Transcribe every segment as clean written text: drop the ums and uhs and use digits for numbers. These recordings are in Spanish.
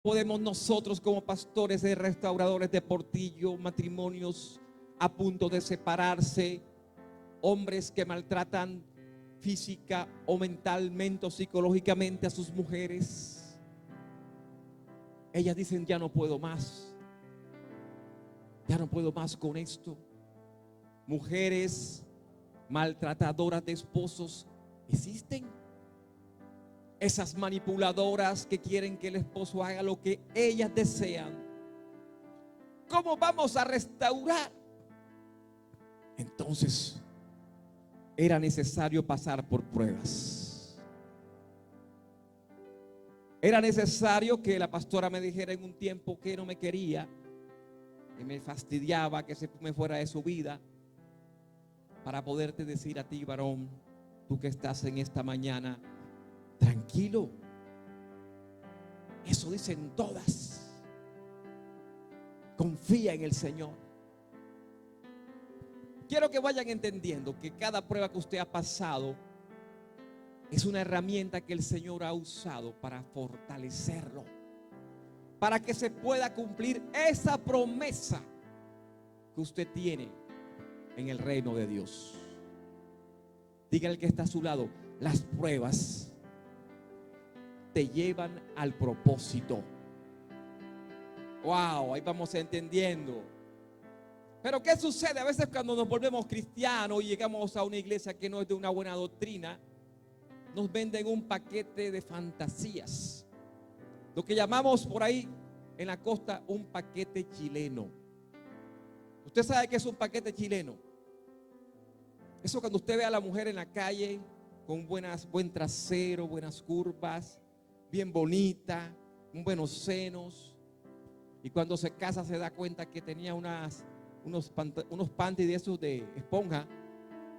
podemos nosotros como pastores de restauradores de Portillo, matrimonios a punto de separarse, hombres que maltratan física o mentalmente o psicológicamente a sus mujeres? Ellas dicen: ya no puedo más, ya no puedo más con esto. Mujeres maltratadoras de esposos existen. Esas manipuladoras que quieren que el esposo haga lo que ellas desean. ¿Cómo vamos a restaurar? Entonces era necesario pasar por pruebas. Era necesario que la pastora me dijera en un tiempo que no me quería, que me fastidiaba, que se me fuera de su vida, para poderte decir a ti, varón, tú que estás en esta mañana, tranquilo. Eso dicen todas. Confía en el Señor. Quiero que vayan entendiendo que cada prueba que usted ha pasado es una herramienta que el Señor ha usado para fortalecerlo, para que se pueda cumplir esa promesa que usted tiene en el reino de Dios. Diga al que está a su lado: las pruebas te llevan al propósito. Wow, ahí vamos entendiendo. Pero ¿qué sucede? A veces cuando nos volvemos cristianos y llegamos a una iglesia que no es de una buena doctrina, nos venden un paquete de fantasías, lo que llamamos por ahí en la costa un paquete chileno. ¿Usted sabe qué es un paquete chileno? Eso cuando usted ve a la mujer en la calle con buen trasero, buenas curvas, bien bonita, con buenos senos, y cuando se casa se da cuenta que tenía unos panties de esos de esponja.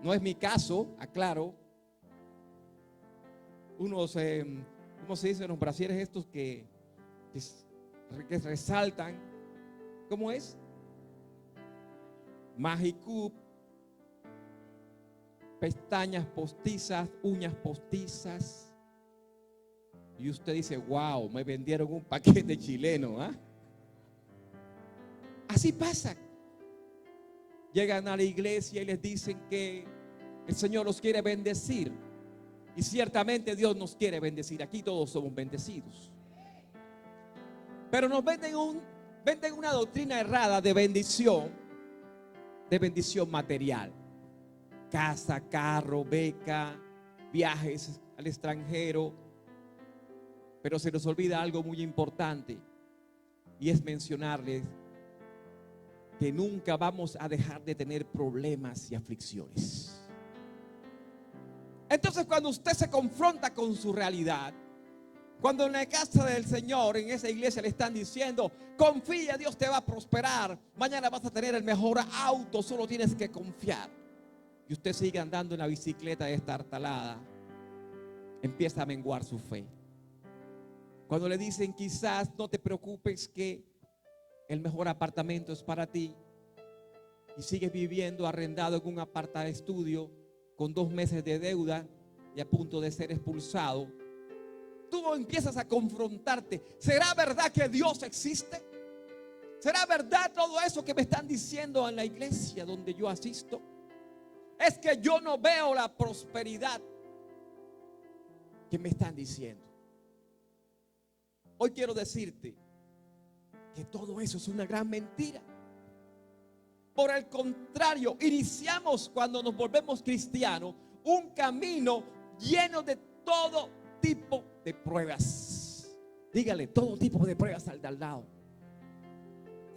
No es mi caso, aclaro. Unos, ¿cómo se dice? Los brasieres estos que resaltan. ¿Cómo es? Magicoup, pestañas postizas, uñas postizas. Y usted dice: wow, me vendieron un paquete chileno, ¿eh? Así pasa. Llegan a la iglesia y les dicen que el Señor los quiere bendecir. Y ciertamente Dios nos quiere bendecir. Aquí todos somos bendecidos. Pero nos venden una doctrina errada de bendición material. Casa, carro, beca, viajes al extranjero. Pero se nos olvida algo muy importante, y es mencionarles que nunca vamos a dejar de tener problemas y aflicciones. Entonces, cuando usted se confronta con su realidad, cuando en la casa del Señor, en esa iglesia, le están diciendo: confía, Dios te va a prosperar, mañana vas a tener el mejor auto, solo tienes que confiar, y usted sigue andando en la bicicleta destartalada, empieza a menguar su fe. Cuando le dicen: quizás no te preocupes, que el mejor apartamento es para ti, y sigues viviendo arrendado en un aparta estudio con 2 meses de deuda y a punto de ser expulsado, tú empiezas a confrontarte. ¿Será verdad que Dios existe? ¿Será verdad todo eso que me están diciendo en la iglesia donde yo asisto? Es que yo no veo la prosperidad que me están diciendo. Hoy quiero decirte que todo eso es una gran mentira. Por el contrario, iniciamos, cuando nos volvemos cristianos, un camino lleno de todo tipo de pruebas. Dígale: todo tipo de pruebas al de al lado.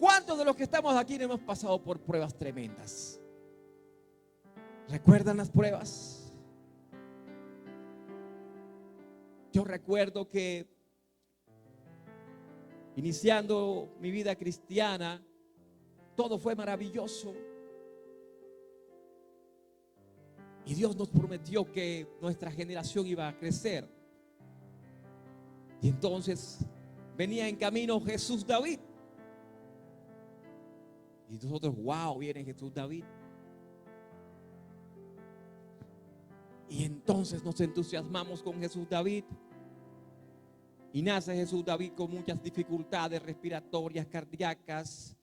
¿Cuántos de los que estamos aquí no hemos pasado por pruebas tremendas? ¿Recuerdan las pruebas? Yo recuerdo que iniciando mi vida cristiana, todo fue maravilloso. Y Dios nos prometió que nuestra generación iba a crecer. Y entonces venía en camino Jesús David. Y nosotros: wow, viene Jesús David. Y entonces nos entusiasmamos con Jesús David. Y nace Jesús David con muchas dificultades respiratorias, cardíacas.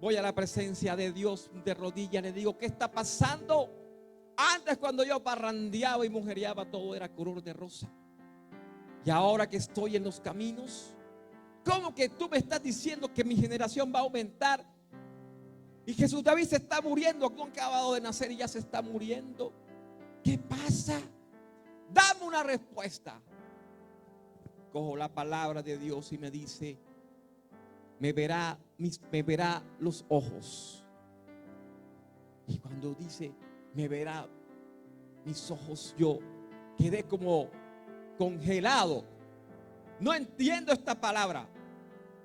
Voy a la presencia de Dios de rodillas, le digo, ¿qué está pasando? Antes, cuando yo parrandeaba y mujeriaba, todo era color de rosa. Y ahora que estoy en los caminos, ¿cómo que tú me estás diciendo que mi generación va a aumentar? Y Jesús David se está muriendo, no ha acabado de nacer y ya se está muriendo. ¿Qué pasa? Dame una respuesta. Cojo la palabra de Dios y me dice, me verá los ojos. Y cuando dice, me verá mis ojos, yo quedé como congelado. No entiendo esta palabra.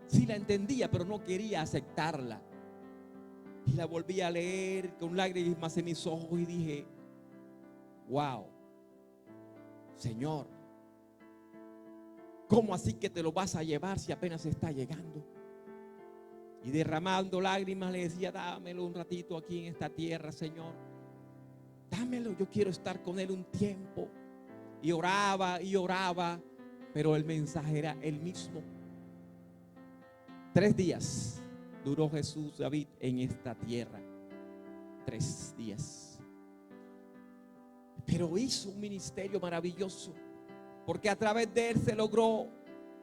Sí la entendía, pero no quería aceptarla. Y la volví a leer con lágrimas en mis ojos y dije, wow, Señor, ¿cómo así que te lo vas a llevar si apenas está llegando? Y derramando lágrimas le decía, dámelo un ratito aquí en esta tierra, Señor. Dámelo, yo quiero estar con Él un tiempo. Y oraba, pero el mensaje era el mismo. 3 días duró Jesús David en esta tierra. 3 días. Pero hizo un ministerio maravilloso, porque a través de él se logró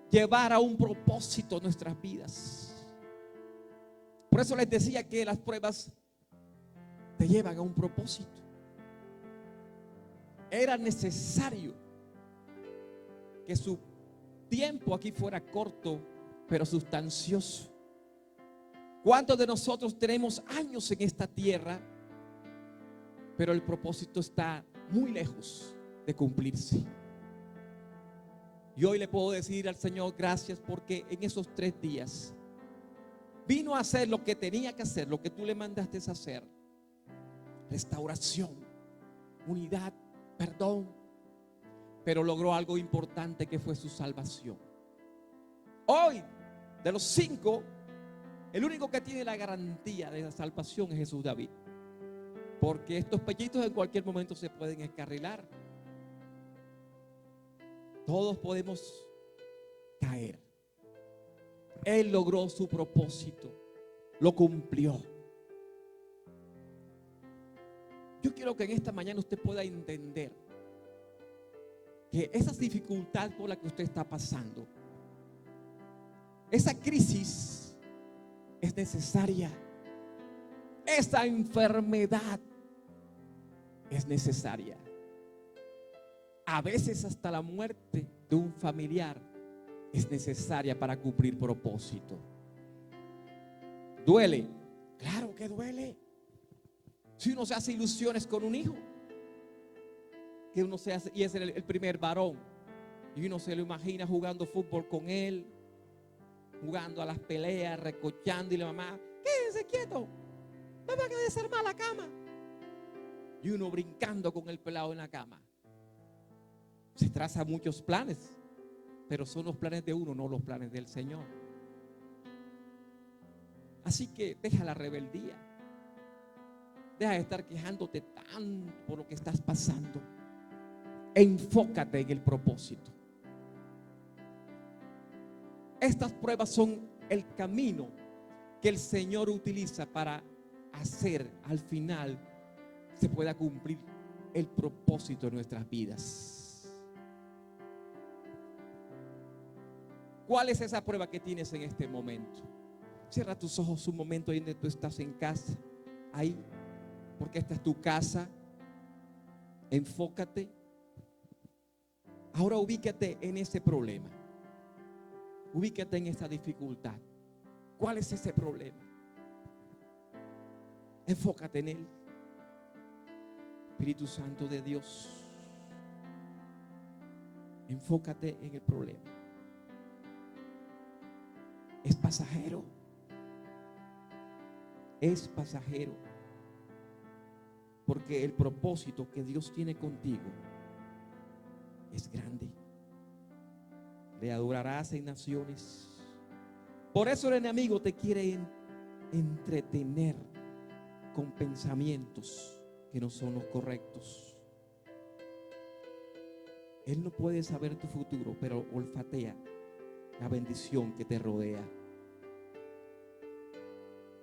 llevar a un propósito nuestras vidas. Por eso les decía que las pruebas te llevan a un propósito. Era necesario que su tiempo aquí fuera corto, pero sustancioso. ¿Cuántos de nosotros tenemos años en esta tierra, pero el propósito está muy lejos de cumplirse? Y hoy le puedo decir al Señor gracias, porque en esos 3 días vino a hacer lo que tenía que hacer, lo que tú le mandaste a hacer: restauración, unidad, perdón. Pero logró algo importante, que fue su salvación. Hoy, de los 5, el único que tiene la garantía de la salvación es Jesús David, porque estos pellitos en cualquier momento se pueden escarrilar. Todos podemos caer. Él logró su propósito, lo cumplió. Yo quiero que en esta mañana usted pueda entender que esas dificultades por las que usted está pasando, esa crisis es necesaria. Esa enfermedad es necesaria. A veces hasta la muerte de un familiar es necesaria para cumplir propósito. ¿Duele? Claro que duele. Si uno se hace ilusiones con un hijo, que uno se hace, y es el primer varón, y uno se lo imagina jugando fútbol con él, jugando a las peleas, recochando, y la mamá, quédense quieto, no van a desarmar la cama, y uno brincando con el pelado en la cama. Se trazan muchos planes, pero son los planes de uno, no los planes del Señor. Así que deja la rebeldía, deja de estar quejándote tanto por lo que estás pasando. Enfócate en el propósito. Estas pruebas son el camino que el Señor utiliza para hacer al final se pueda cumplir el propósito de nuestras vidas. ¿Cuál es esa prueba que tienes en este momento? Cierra tus ojos un momento ahí donde tú estás en casa, ahí, porque esta es tu casa. Enfócate. Ahora ubícate en ese problema. Ubícate en esa dificultad. ¿Cuál es ese problema? Enfócate en él. Espíritu Santo de Dios, enfócate en el problema. Es pasajero. Es pasajero. Porque el propósito que Dios tiene contigo es grande. Le adorarás en naciones. Por eso el enemigo te quiere entretener con pensamientos que no son los correctos. Él no puede saber tu futuro, pero olfatea la bendición que te rodea.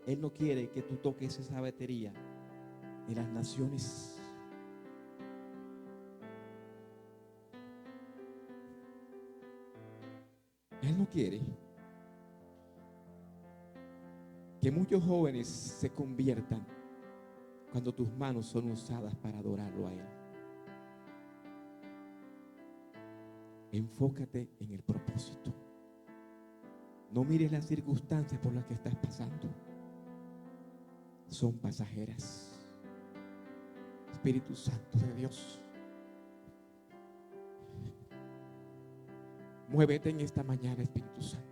Él no quiere que tú toques esa batería de las naciones. Él no quiere que muchos jóvenes se conviertan cuando tus manos son usadas para adorarlo a Él. Enfócate en el propósito. No mires las circunstancias por las que estás pasando. Son pasajeras. Espíritu Santo de Dios, muévete en esta mañana, Espíritu Santo.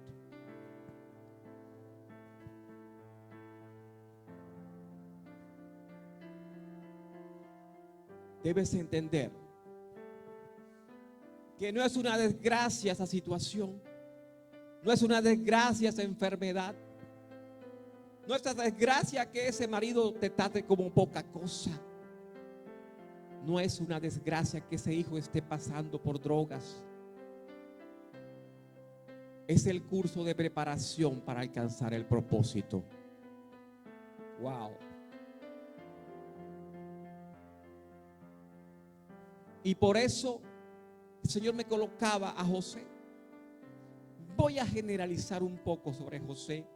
Debes entender que no es una desgracia esa situación, no es una desgracia esa enfermedad, no es una desgracia que ese marido te trate como poca cosa, no es una desgracia que ese hijo esté pasando por drogas. Es el curso de preparación para alcanzar el propósito. Wow. Y por eso el Señor me colocaba a José. Voy a generalizar un poco sobre José,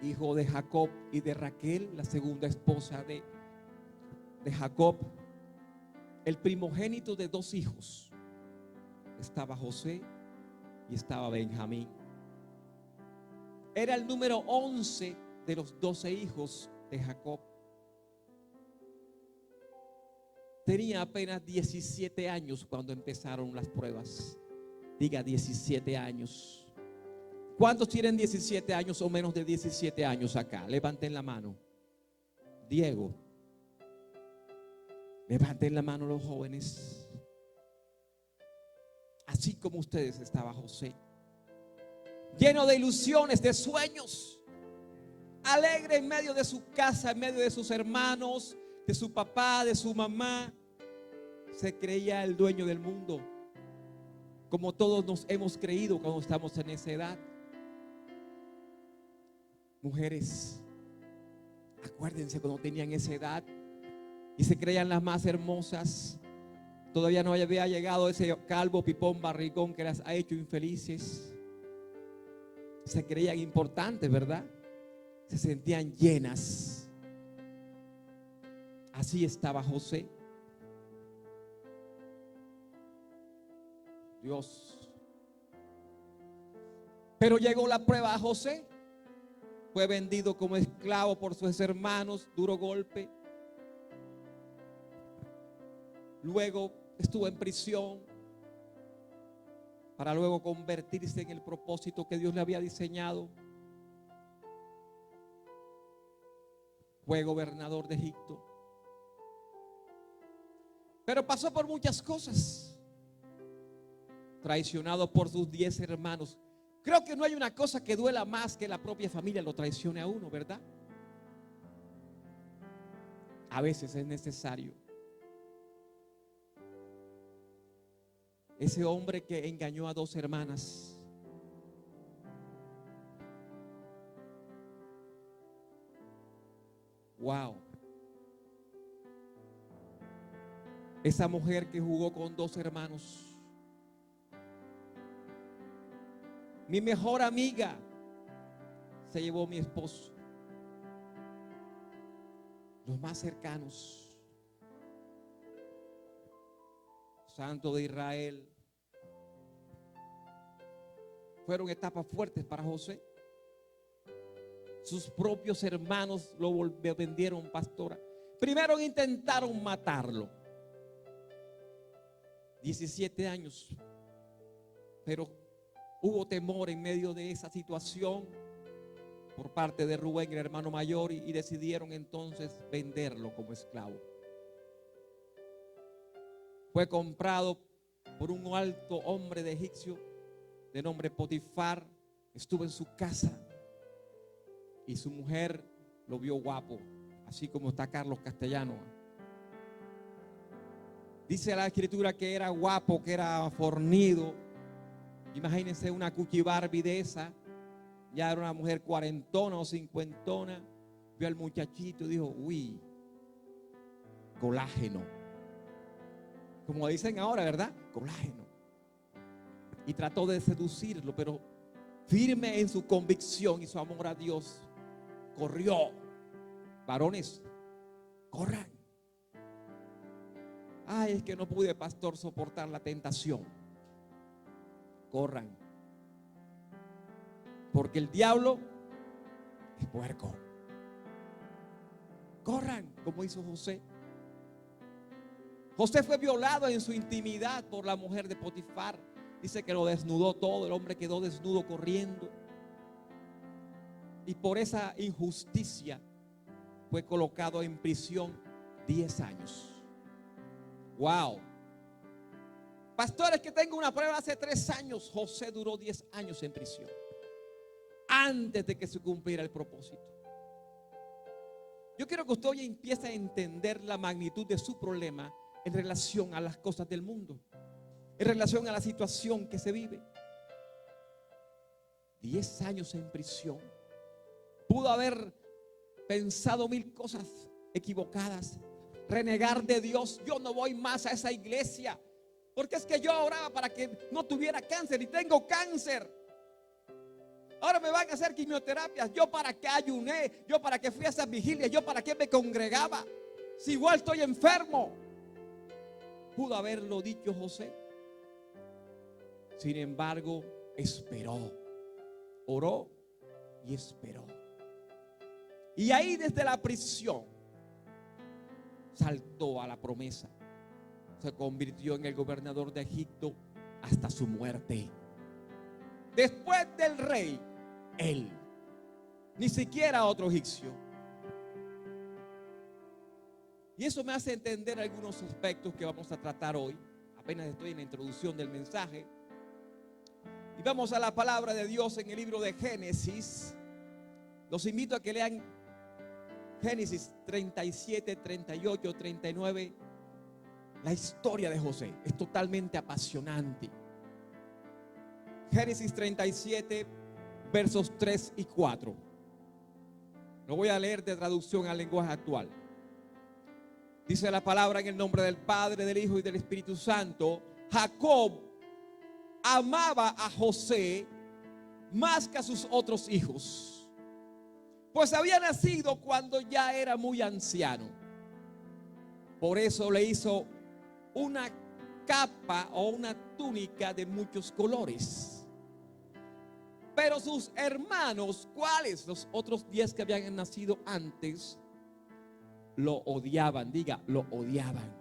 hijo de Jacob y de Raquel, la segunda esposa de Jacob, el primogénito de 2 hijos. Estaba José y estaba Benjamín. Era el número 11 de los 12 hijos de Jacob. Tenía apenas 17 años cuando empezaron las pruebas. Diga 17 años. ¿Cuántos tienen 17 años o menos de 17 años acá? Levanten la mano. Diego. Levanten la mano los jóvenes. Así como ustedes estaba José, lleno de ilusiones, de sueños, alegre en medio de su casa, en medio de sus hermanos, de su papá, de su mamá. Se creía el dueño del mundo, como todos nos hemos creído cuando estamos en esa edad. Mujeres, acuérdense cuando tenían esa edad y se creían las más hermosas. Todavía no había llegado ese calvo, pipón, barrigón que las ha hecho infelices. Se creían importantes, ¿verdad? Se sentían llenas. Así estaba José. Dios. Pero llegó la prueba a José. Fue vendido como esclavo por sus hermanos, duro golpe. Luego estuvo en prisión para luego convertirse en el propósito que Dios le había diseñado. Fue gobernador de Egipto. Pero pasó por muchas cosas. Traicionado por sus 10 hermanos. Creo que no hay una cosa que duela más que la propia familia lo traicione a uno, ¿verdad? A veces es necesario. Ese hombre que engañó a 2 hermanas. Wow. Esa mujer que jugó con 2 hermanos. Mi mejor amiga se llevó a mi esposo. Los más cercanos. Santo de Israel. Fueron etapas fuertes para José. Sus propios hermanos lo vendieron, pastora. Primero intentaron matarlo. 17 años. Pero hubo temor en medio de esa situación por parte de Rubén, el hermano mayor, y decidieron entonces venderlo como esclavo. Fue comprado por un alto hombre de egipcio de nombre Potifar. Estuvo en su casa y su mujer lo vio guapo, así como está Carlos Castellano. Dice la escritura que era guapo, que era fornido, Imagínense una Cookie Barbie de esa. Ya era una mujer cuarentona o cincuentona. Vio al muchachito y dijo, uy, colágeno. Como dicen ahora, ¿verdad? Colágeno. Y trató de seducirlo, pero firme en su convicción y su amor a Dios, corrió. Varones, corran. Ay, es que no pude, pastor, soportar la tentación. Corran. Porque el diablo es puerco. Corran, como hizo José. José fue violado en su intimidad por la mujer de Potifar. Dice que lo desnudó todo. El hombre quedó desnudo corriendo. Y por esa injusticia fue colocado en prisión 10 años. Wow. Pastores, que tengo una prueba hace 3 años. José duró 10 años en prisión antes de que se cumpliera el propósito. Yo quiero que usted hoy empiece a entender la magnitud de su problema en relación a las cosas del mundo, en relación a la situación que se vive. 10 años en prisión. Pudo haber pensado 1000 cosas equivocadas, renegar de Dios. Yo no voy más a esa iglesia, porque es que yo oraba para que no tuviera cáncer y tengo cáncer. Ahora me van a hacer quimioterapias. Yo para qué ayuné, yo para qué fui a esas vigilias, yo para qué me congregaba, si igual estoy enfermo. Pudo haberlo dicho José. Sin embargo, esperó, oró y esperó. Y ahí desde la prisión saltó a la promesa. Se convirtió en el gobernador de Egipto hasta su muerte. Después del rey, él, ni siquiera otro egipcio. Y eso me hace entender algunos aspectos que vamos a tratar hoy. Apenas estoy en la introducción del mensaje. Y vamos a la palabra de Dios en el libro de Génesis. Los invito a que lean Génesis 37, 38, 39. La historia de José es totalmente apasionante. Génesis 37, versos 3 y 4. Lo voy a leer de traducción al lenguaje actual. Dice la palabra en el nombre del Padre, del Hijo y del Espíritu Santo. Jacob amaba a José más que a sus otros hijos, pues había nacido cuando ya era muy anciano. Por eso le hizo una capa o una túnica de muchos colores. Pero sus hermanos, ¿cuáles? Los otros 10 que habían nacido antes, lo odiaban. Diga, lo odiaban.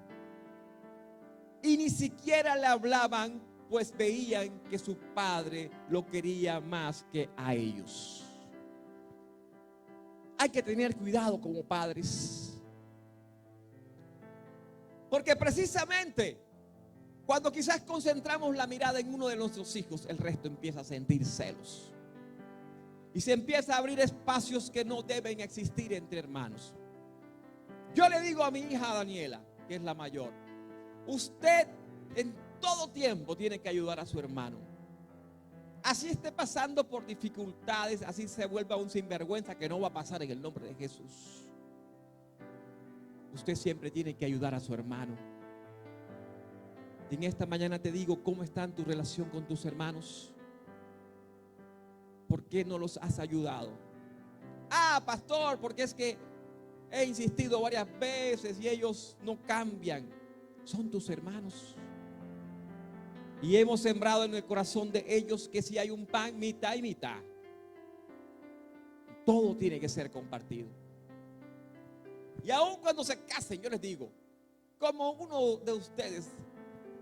Y ni siquiera le hablaban, pues veían que su padre lo quería más que a ellos. Hay que tener cuidado como padres, porque precisamente cuando quizás concentramos la mirada en uno de nuestros hijos, el resto empieza a sentir celos y se empieza a abrir espacios que no deben existir entre hermanos. Yo le digo a mi hija Daniela, que es la mayor, usted en todo tiempo tiene que ayudar a su hermano. Así esté pasando por dificultades, así se vuelva un sinvergüenza, que no va a pasar en el nombre de Jesús. Usted siempre tiene que ayudar a su hermano. Y en esta mañana te digo, ¿cómo está tu relación con tus hermanos? ¿Por qué no los has ayudado? Ah, pastor, porque es que he insistido varias veces y ellos no cambian. Son tus hermanos. Y hemos sembrado en el corazón de ellos que si hay un pan, mitad y mitad. Todo tiene que ser compartido. Y aun cuando se casen, yo les digo, como uno de ustedes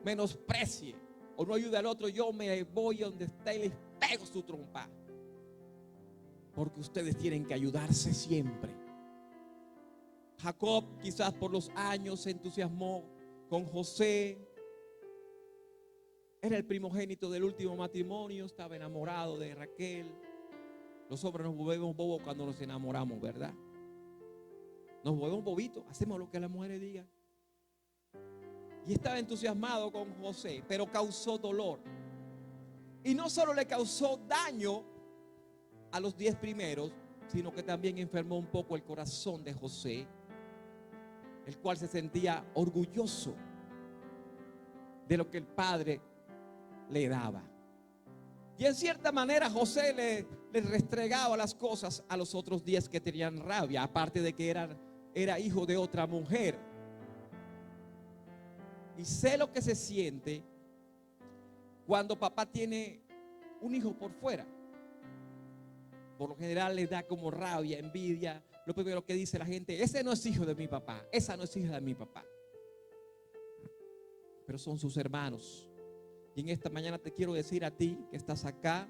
menosprecie o no ayude al otro, yo me voy donde está y les pego su trompa. Porque ustedes tienen que ayudarse siempre. Jacob quizás por los años se entusiasmó con José. Era el primogénito del último matrimonio, estaba enamorado de Raquel. Los hombres nos volvemos bobos cuando nos enamoramos, ¿verdad? Nos volvemos bobitos, hacemos lo que las mujeres digan. Y estaba entusiasmado con José, pero causó dolor. Y no solo le causó daño a los 10 primeros, sino que también enfermó un poco el corazón de José, el cual se sentía orgulloso de lo que el padre le daba. Y en cierta manera José le restregaba las cosas a los otros 10 que tenían rabia, aparte de que era hijo de otra mujer. Y sé lo que se siente cuando papá tiene un hijo por fuera. Por lo general le da como rabia, envidia. Lo primero que dice la gente: ese no es hijo de mi papá, esa no es hija de mi papá. Pero son sus hermanos. Y en esta mañana te quiero decir a ti que estás acá,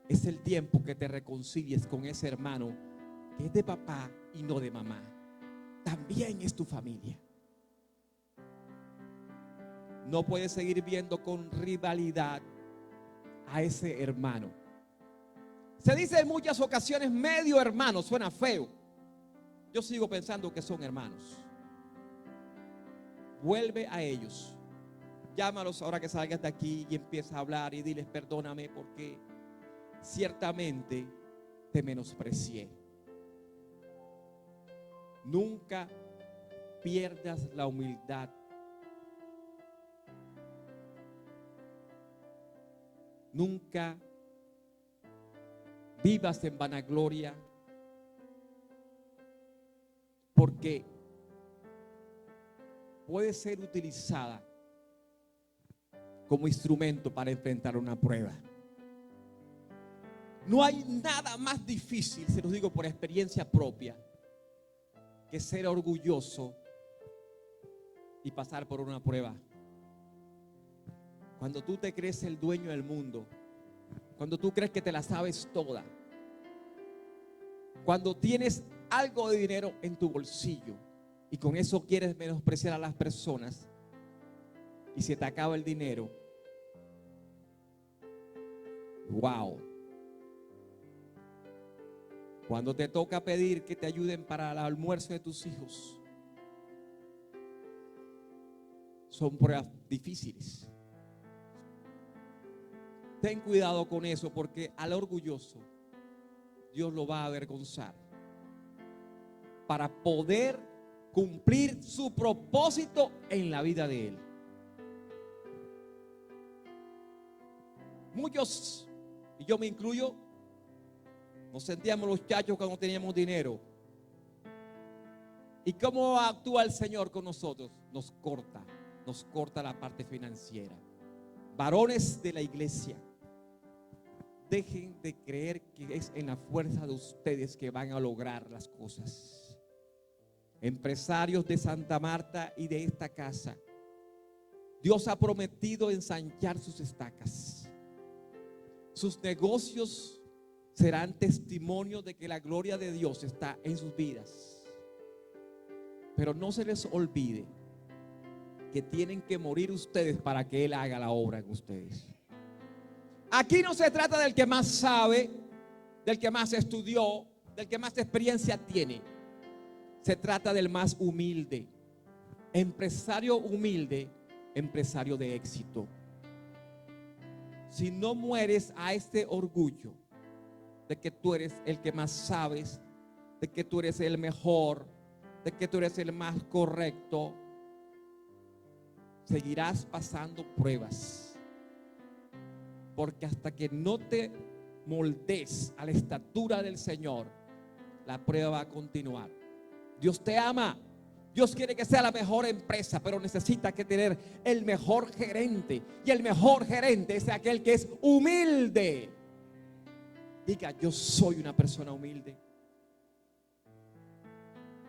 es el tiempo que te reconcilies con ese hermano que es de papá y no de mamá. También es tu familia. No puedes seguir viendo con rivalidad a ese hermano. Se dice en muchas ocasiones medio hermano, suena feo. Yo sigo pensando que son hermanos. Vuelve a ellos. Llámalos ahora que salgas de aquí y empieza a hablar y diles: perdóname porque ciertamente te menosprecié. Nunca pierdas la humildad. Nunca vivas en vanagloria, porque puede ser utilizada como instrumento para enfrentar una prueba. No hay nada más difícil, se los digo por experiencia propia, que ser orgulloso y pasar por una prueba. Cuando tú te crees el dueño del mundo, cuando tú crees que te la sabes toda, cuando tienes algo de dinero en tu bolsillo y con eso quieres menospreciar a las personas y se te acaba el dinero, wow. Cuando te toca pedir que te ayuden para el almuerzo de tus hijos, son pruebas difíciles. Ten cuidado con eso, porque al orgulloso Dios lo va a avergonzar para poder cumplir su propósito en la vida de él. Muchos, y yo me incluyo, nos sentíamos los chachos cuando teníamos dinero. ¿Y cómo actúa el Señor con nosotros? Nos corta la parte financiera. Varones de la iglesia, dejen de creer que es en la fuerza de ustedes que van a lograr las cosas. Empresarios de Santa Marta y de esta casa, Dios ha prometido ensanchar sus estacas. Sus negocios serán testimonio de que la gloria de Dios está en sus vidas. Pero no se les olvide que tienen que morir ustedes para que Él haga la obra en ustedes. Aquí no se trata del que más sabe, del que más estudió, del que más experiencia tiene. Se trata del más humilde. Empresario humilde, empresario de éxito. Si no mueres a este orgullo de que tú eres el que más sabes, de que tú eres el mejor, de que tú eres el más correcto, seguirás pasando pruebas. Porque hasta que no te moldes a la estatura del Señor, la prueba va a continuar. Dios te ama. Dios quiere que sea la mejor empresa, pero necesita que tener el mejor gerente. Y el mejor gerente es aquel que es humilde. Diga: yo soy una persona humilde.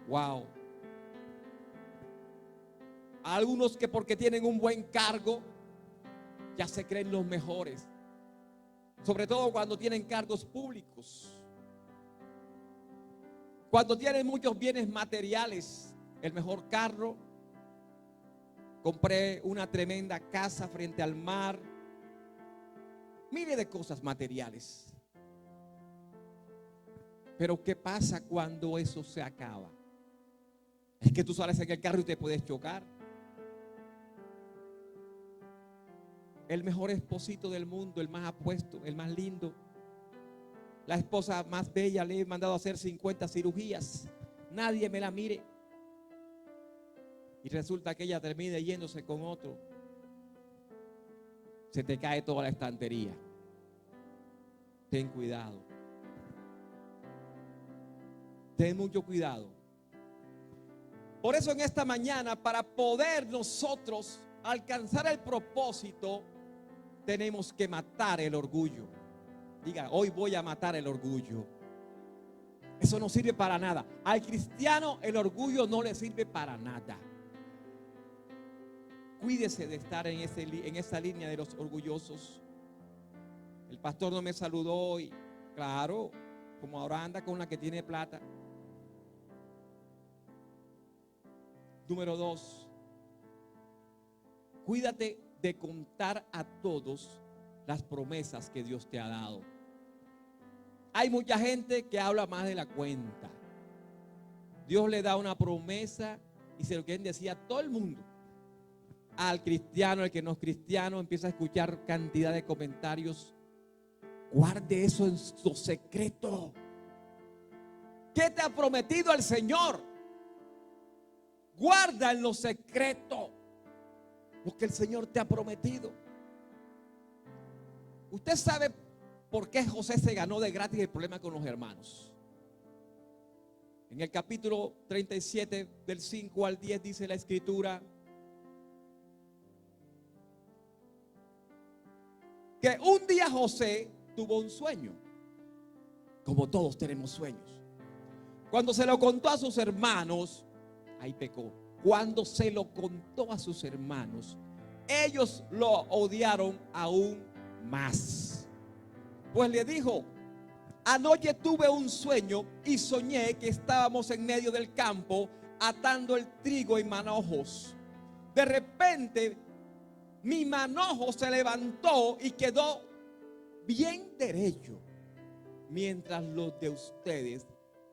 Wow. Algunos que porque tienen un buen cargo ya se creen los mejores. Sobre todo cuando tienen cargos públicos. Cuando tienen muchos bienes materiales. El mejor carro. Compré una tremenda casa frente al mar. Mire de cosas materiales. Pero ¿qué pasa cuando eso se acaba? Es que tú sales en el carro y te puedes chocar. el mejor esposito del mundo, el más apuesto, el más lindo. La esposa más bella, le he mandado a hacer 50 cirugías. Nadie me la mire. Y resulta que ella termina yéndose con otro. Se te cae toda la estantería. Ten cuidado. Ten mucho cuidado. Por eso en esta mañana, para poder nosotros alcanzar el propósito, tenemos que matar el orgullo. Diga, hoy voy a matar el orgullo. Eso no sirve para nada. Al cristiano el orgullo no le sirve para nada. Cuídese de estar en esa línea de los orgullosos. El pastor no me saludó hoy. Claro, como ahora anda con la que tiene plata. Número 2. Cuídate de contar a todos las promesas que Dios te ha dado. Hay mucha gente que habla más de la cuenta. Dios le da una promesa y se lo quieren decir a todo el mundo. Al cristiano, al que no es cristiano, empieza a escuchar cantidad de comentarios. Guarde eso en su secreto. ¿Qué te ha prometido el Señor? Guarda en lo secreto lo que el Señor te ha prometido. Usted sabe por qué José se ganó de gratis el problema con los hermanos. En el capítulo 37 del 5 al 10 dice la escritura que un día José tuvo un sueño, como todos tenemos sueños. Cuando se lo contó a sus hermanos, ahí pecó. Cuando se lo contó a sus hermanos, ellos lo odiaron aún más. Pues le dijo: anoche tuve un sueño y soñé que estábamos en medio del campo atando el trigo en manojos. De repente mi manojo se levantó y quedó bien derecho, mientras los de ustedes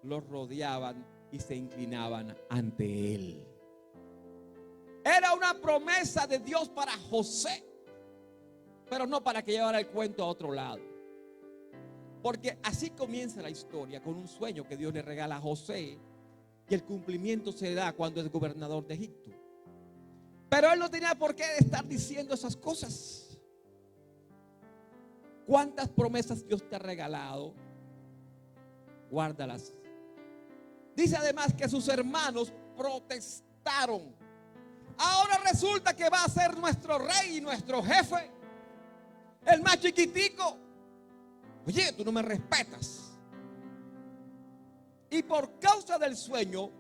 los rodeaban y se inclinaban ante él. Era una promesa de Dios para José, pero no para que llevara el cuento a otro lado. Porque así comienza la historia, con un sueño que Dios le regala a José, y el cumplimiento se da cuando es gobernador de Egipto. Pero él no tenía por qué estar diciendo esas cosas. ¿Cuántas promesas Dios te ha regalado? Guárdalas. Dice además que sus hermanos protestaron. Ahora resulta que va a ser nuestro rey y nuestro jefe, el más chiquitico. Oye, tú no me respetas. Y por causa del sueño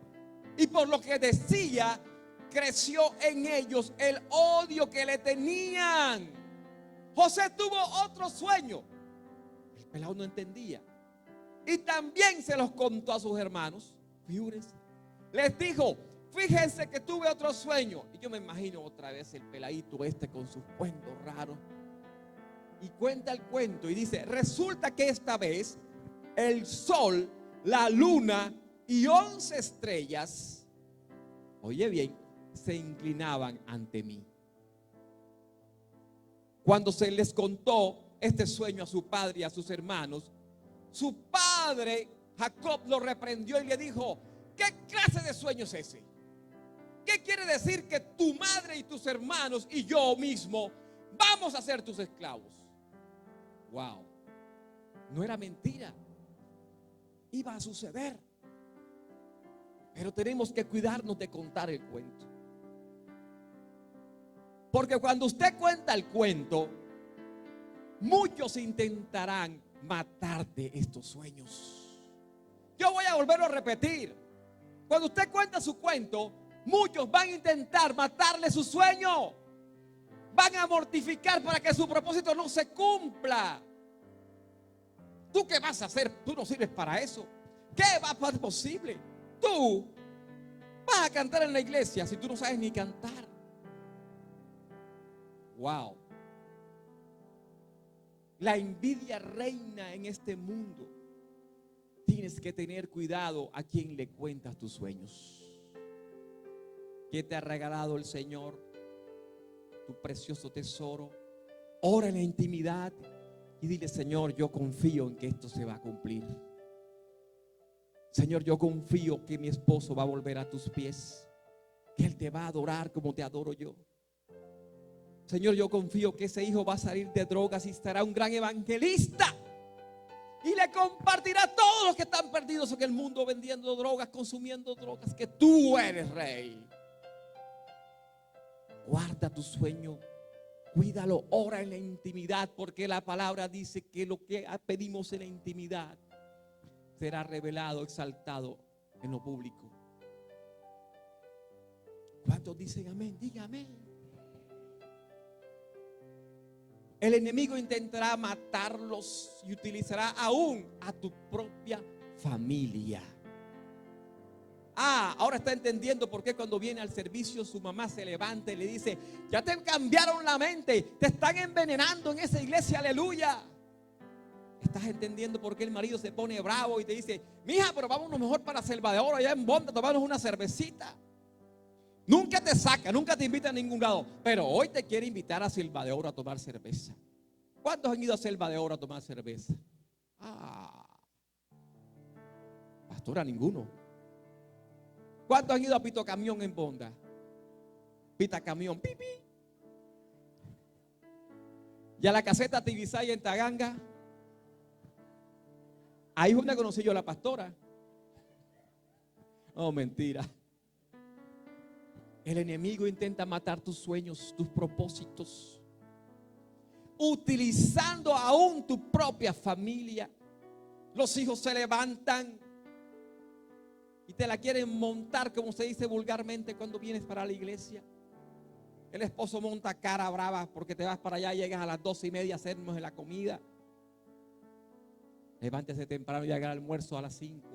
y por lo que decía, creció en ellos el odio que le tenían. José tuvo otro sueño. El pelado no entendía. Y también se los contó a sus hermanos. Figúrense. Les dijo: fíjense que tuve otro sueño. Y yo me imagino otra vez el peladito con sus cuentos raros. Y cuenta el cuento y dice: resulta que esta vez el sol, la luna y 11 estrellas, oye bien, se inclinaban ante mí. Cuando se les contó este sueño a su padre y a sus hermanos, su padre Jacob lo reprendió y le dijo: ¿qué clase de sueño es ese? ¿Qué quiere decir que tu madre y tus hermanos y yo mismo vamos a ser tus esclavos? Wow, no era mentira, iba a suceder. Pero tenemos que cuidarnos de contar el cuento. Porque cuando usted cuenta el cuento, muchos intentarán matarte estos sueños. Yo voy a volverlo a repetir. Cuando usted cuenta su cuento, muchos van a intentar matarle su sueño. Van a mortificar para que su propósito no se cumpla. ¿Tú qué vas a hacer? Tú no sirves para eso. ¿Qué va a ser posible? Tú vas a cantar en la iglesia si tú no sabes ni cantar. Wow. La envidia reina en este mundo. Tienes que tener cuidado a quien le cuentas tus sueños. ¿Qué te ha regalado el Señor? Tu precioso tesoro. Ora en la intimidad y dile: Señor, yo confío en que esto se va a cumplir. Señor, yo confío que mi esposo va a volver a tus pies, que él te va a adorar como te adoro yo. Señor, yo confío que ese hijo va a salir de drogas y será un gran evangelista y le compartirá a todos los que están perdidos en el mundo vendiendo drogas, consumiendo drogas, que tú eres rey. Guarda tu sueño, cuídalo, ora en la intimidad, porque la palabra dice que lo que pedimos en la intimidad será revelado, exaltado en lo público. ¿Cuántos dicen amén? Diga amén. El enemigo intentará matarlos y utilizará aún a tu propia familia. Ahora está entendiendo por qué cuando viene al servicio su mamá se levanta y le dice: ya te cambiaron la mente, te están envenenando en esa iglesia, aleluya. Estás entendiendo por qué el marido se pone bravo y te dice: mija, pero vámonos mejor para Selva de Oro, allá en Bonda, tomarnos una cervecita. Nunca te saca, nunca te invita a ningún lado, pero hoy te quiere invitar a Selva de Oro a tomar cerveza. ¿Cuántos han ido a Selva de Oro a tomar cerveza? Pastora, ninguno. ¿Cuántos han ido a Pito Camión en Bonda? Pita Camión, pipi. ¿Y a la caseta Tibisay en Taganga? Ahí es donde conocí yo a la pastora. Oh, mentira. El enemigo intenta matar tus sueños, tus propósitos, utilizando aún tu propia familia. Los hijos se levantan y te la quieren montar, como se dice vulgarmente cuando vienes para la iglesia. El esposo monta cara brava porque te vas para allá, llegas a las 12:30 a hacernos la comida. Levántese temprano y haga el almuerzo a las 5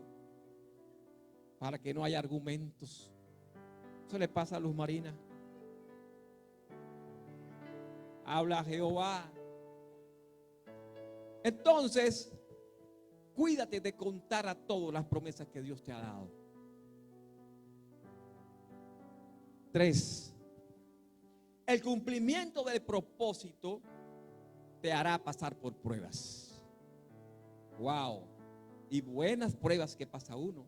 para que no haya argumentos. Eso le pasa a Luz Marina. Habla Jehová. Entonces, cuídate de contar a todos las promesas que Dios te ha dado. 3. El cumplimiento del propósito te hará pasar por pruebas. Wow. Y buenas pruebas que pasa uno.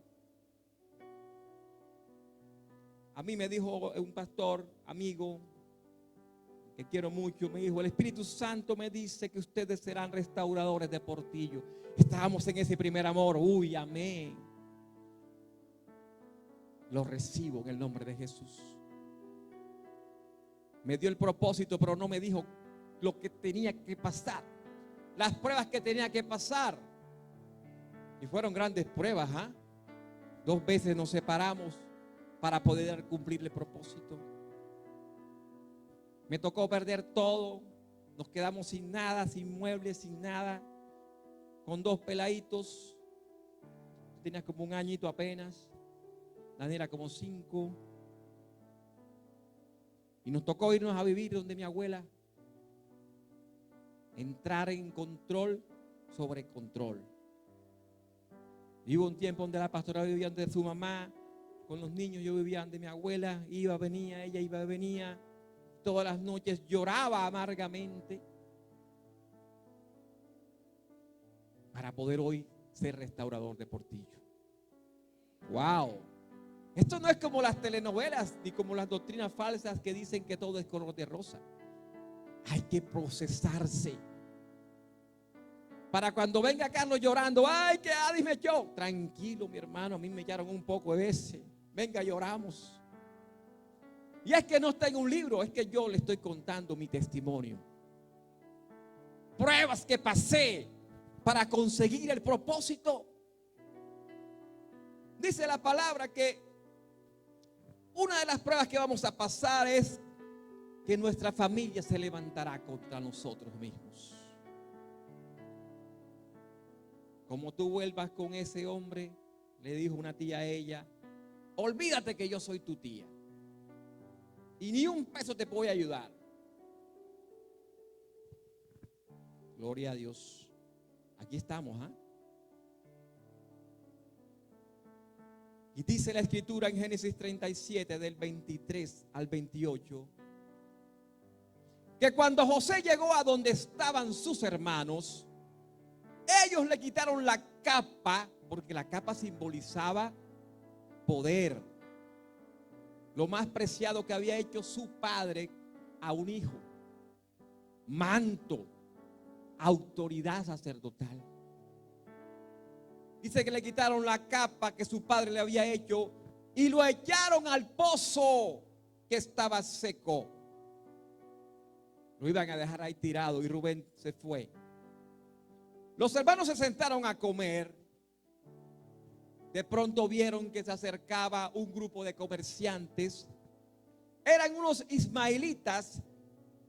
A mí me dijo un pastor, amigo, que quiero mucho, me dijo: el Espíritu Santo me dice que ustedes serán restauradores de Portillo. Estábamos en ese primer amor. Uy, amén. Lo recibo en el nombre de Jesús. Me dio el propósito, pero no me dijo lo que tenía que pasar, las pruebas que tenía que pasar. Y fueron grandes pruebas, 2 veces nos separamos para poder cumplir el propósito. Me tocó perder todo. Nos quedamos sin nada, sin muebles, sin nada, con 2 peladitos. Tenía como 1 añito apenas, Dani era como 5. Y nos tocó irnos a vivir donde mi abuela. Entrar en control sobre control. Y hubo un tiempo donde la pastora vivía donde su mamá, con los niños. Yo vivía donde mi abuela, iba, venía, ella iba, venía. Todas las noches lloraba amargamente para poder hoy ser restaurador de Portillo. Wow. Esto no es como las telenovelas ni como las doctrinas falsas que dicen que todo es color de rosa. Hay que procesarse. Para cuando venga Carlos llorando: ay, que Adis me echó. Tranquilo, mi hermano, a mí me echaron un poco de ese. Venga, lloramos. Y es que no está en un libro, es que yo le estoy contando mi testimonio. Pruebas que pasé para conseguir el propósito. Dice la palabra que una de las pruebas que vamos a pasar es que nuestra familia se levantará contra nosotros mismos. Como tú vuelvas con ese hombre, le dijo una tía a ella: olvídate que yo soy tu tía y ni un peso te voy a ayudar. Gloria a Dios. Aquí estamos, Y dice la escritura en Génesis 37, del 23 al 28, que cuando José llegó a donde estaban sus hermanos, ellos le quitaron la capa, porque la capa simbolizaba poder, lo más preciado que había hecho su padre a un hijo, manto, autoridad sacerdotal. Dice que le quitaron la capa que su padre le había hecho y lo echaron al pozo que estaba seco. Lo iban a dejar ahí tirado y Rubén se fue. Los hermanos se sentaron a comer. De pronto vieron que se acercaba un grupo de comerciantes. Eran unos ismaelitas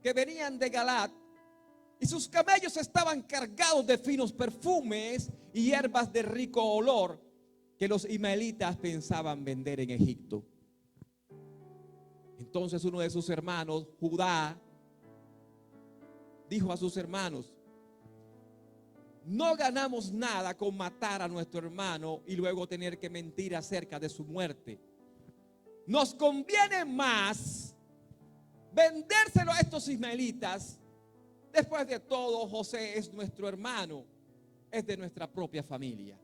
que venían de Galat y sus camellos estaban cargados de finos perfumes y hierbas de rico olor que los ismaelitas pensaban vender en Egipto. Entonces uno de sus hermanos, Judá, dijo a sus hermanos: no ganamos nada con matar a nuestro hermano y luego tener que mentir acerca de su muerte. Nos conviene más vendérselo a estos ismaelitas. Después de todo, José es nuestro hermano, es de nuestra propia familia.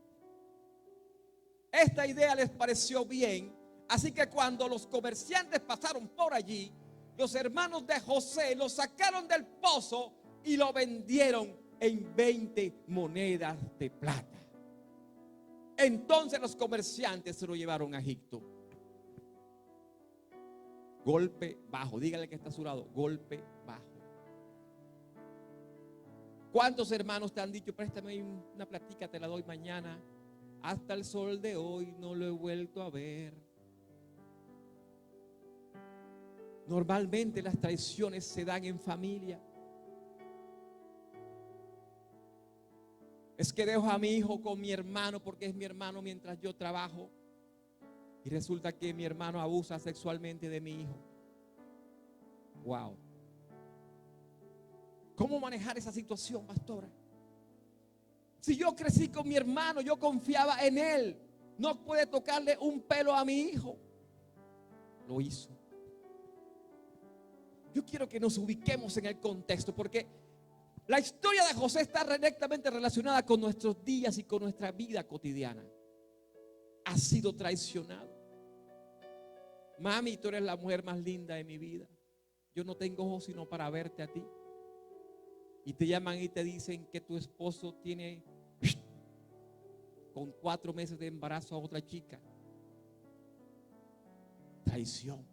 Esta idea les pareció bien, así que cuando los comerciantes pasaron por allí, los hermanos de José lo sacaron del pozo y lo vendieron en 20 monedas de plata. Entonces los comerciantes se lo llevaron a Egipto. Golpe bajo, dígale que está a su lado, golpe bajo. ¿Cuántos hermanos te han dicho: préstame una platica, te la doy mañana? Hasta el sol de hoy no lo he vuelto a ver. Normalmente las traiciones se dan en familia. Es que dejo a mi hijo con mi hermano porque es mi hermano mientras yo trabajo. Y resulta que mi hermano abusa sexualmente de mi hijo. Wow. ¿Cómo manejar esa situación, pastora? Si yo crecí con mi hermano, yo confiaba en él. No puede tocarle un pelo a mi hijo. Lo hizo. Yo quiero que nos ubiquemos en el contexto, porque la historia de José está directamente relacionada con nuestros días y con nuestra vida cotidiana. Ha sido traicionado. Mami, tú eres la mujer más linda de mi vida. Yo no tengo ojos sino para verte a ti. Y te llaman y te dicen que tu esposo tiene con 4 meses de embarazo a otra chica. Traición.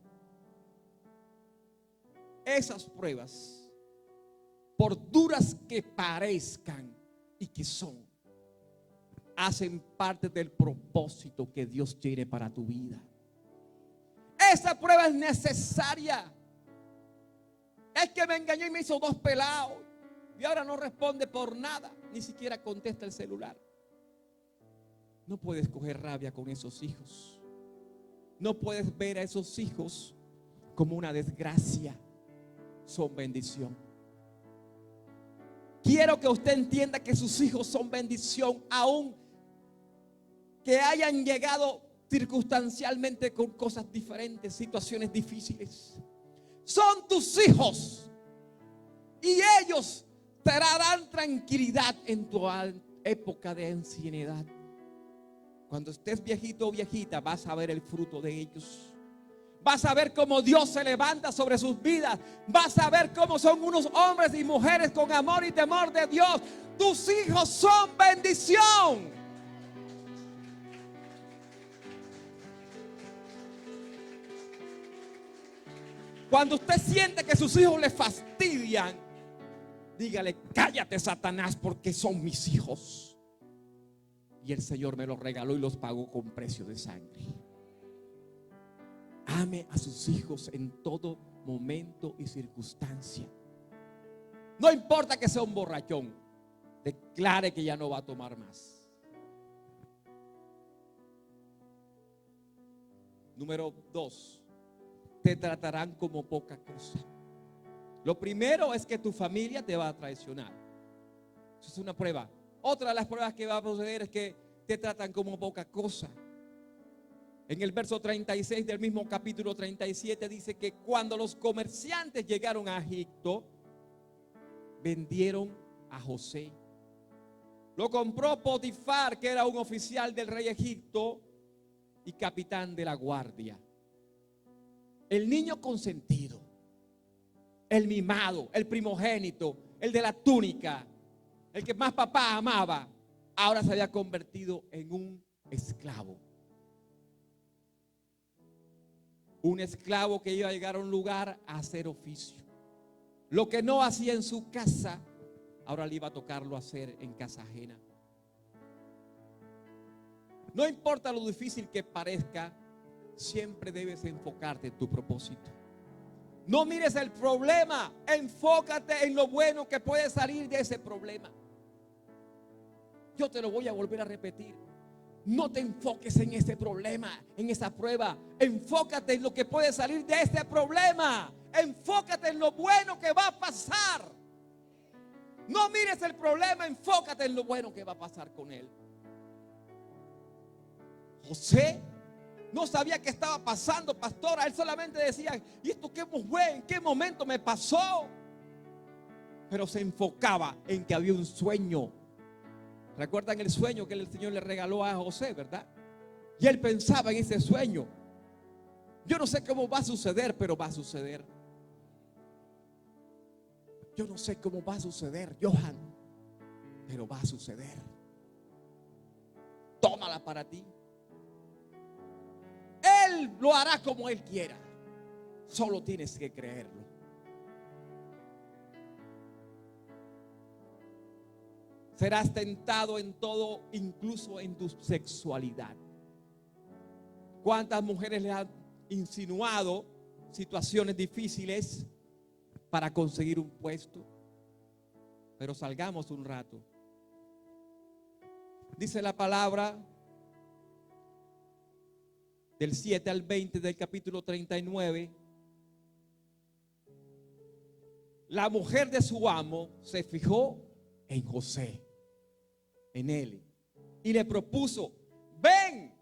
Esas pruebas, por duras que parezcan y que son, hacen parte del propósito que Dios tiene para tu vida. Esa prueba es necesaria. Es que me engañó y me hizo 2 pelados y ahora no responde por nada, ni siquiera contesta el celular. No puedes coger rabia con esos hijos. No puedes ver a esos hijos como una desgracia. Son bendición. Quiero que usted entienda que sus hijos son bendición, aun que hayan llegado circunstancialmente con cosas diferentes, situaciones difíciles. Son tus hijos y ellos te darán tranquilidad en tu época de ancianidad. Cuando estés viejito o viejita, vas a ver el fruto de ellos. Vas a ver cómo Dios se levanta sobre sus vidas. Vas a ver cómo son unos hombres y mujeres con amor y temor de Dios. Tus hijos son bendición. Cuando usted siente que sus hijos le fastidian, dígale: cállate, Satanás, porque son mis hijos. Y el Señor me los regaló y los pagó con precio de sangre. Ame a sus hijos en todo momento y circunstancia. No importa que sea un borrachón, declare que ya no va a tomar más. Número 2, te tratarán como poca cosa. Lo primero es que tu familia te va a traicionar. Eso es una prueba. Otra de las pruebas que va a proceder es que te tratan como poca cosa. En el verso 36 del mismo capítulo 37 dice que cuando los comerciantes llegaron a Egipto, vendieron a José. Lo compró Potifar, que era un oficial del rey Egipto y capitán de la guardia. El niño consentido, el mimado, el primogénito, el de la túnica, el que más papá amaba, ahora se había convertido en un esclavo. Un esclavo que iba a llegar a un lugar a hacer oficio. Lo que no hacía en su casa, ahora le iba a tocarlo hacer en casa ajena. No importa lo difícil que parezca, siempre debes enfocarte en tu propósito. No mires el problema, enfócate en lo bueno que puede salir de ese problema. Yo te lo voy a volver a repetir. No te enfoques en ese problema, en esa prueba. Enfócate en lo que puede salir de ese problema. Enfócate en lo bueno que va a pasar. No mires el problema, enfócate en lo bueno que va a pasar con él. José no sabía qué estaba pasando, pastora. Él solamente decía, ¿y esto qué fue? ¿En qué momento me pasó? Pero se enfocaba en que había un sueño. ¿Recuerdan el sueño que el Señor le regaló a José, verdad? Y él pensaba en ese sueño. Yo no sé cómo va a suceder, pero va a suceder. Yo no sé cómo va a suceder, Johan, pero va a suceder. Tómala para ti. Él lo hará como Él quiera. Solo tienes que creerlo. Serás tentado en todo, incluso en tu sexualidad. ¿Cuántas mujeres le han insinuado situaciones difíciles para conseguir un puesto? Pero salgamos un rato. Dice la palabra del 7 al 20 del capítulo 39. La mujer de su amo se fijó en José, en él, y le propuso: ven,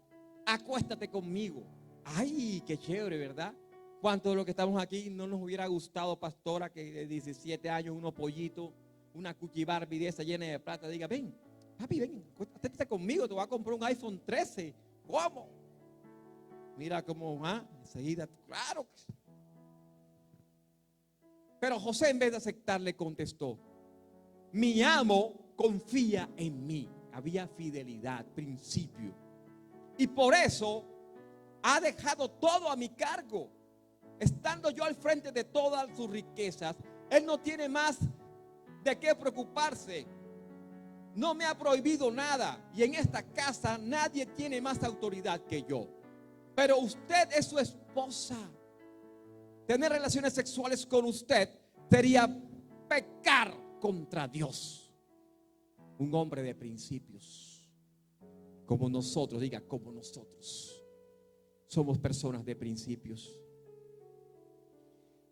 acuéstate conmigo. Ay, qué chévere, ¿verdad? ¿Cuántos de los que estamos aquí no nos hubiera gustado, pastora, que de 17 años, unos pollitos, una Cookie Barbie de esa llena de plata, diga: ven, papi, ven, acuéstate conmigo, te voy a comprar un iPhone 13. ¿Cómo? Mira cómo, enseguida, claro. Pero José, en vez de aceptarle, contestó: mi amo confía en mí. Había fidelidad, principio. Y por eso ha dejado todo a mi cargo. Estando yo al frente de todas sus riquezas, él no tiene más de qué preocuparse. No me ha prohibido nada. Y en esta casa nadie tiene más autoridad que yo. Pero usted es su esposa. Tener relaciones sexuales con usted sería pecar contra Dios. Un hombre de principios, como nosotros, diga, como nosotros somos personas de principios.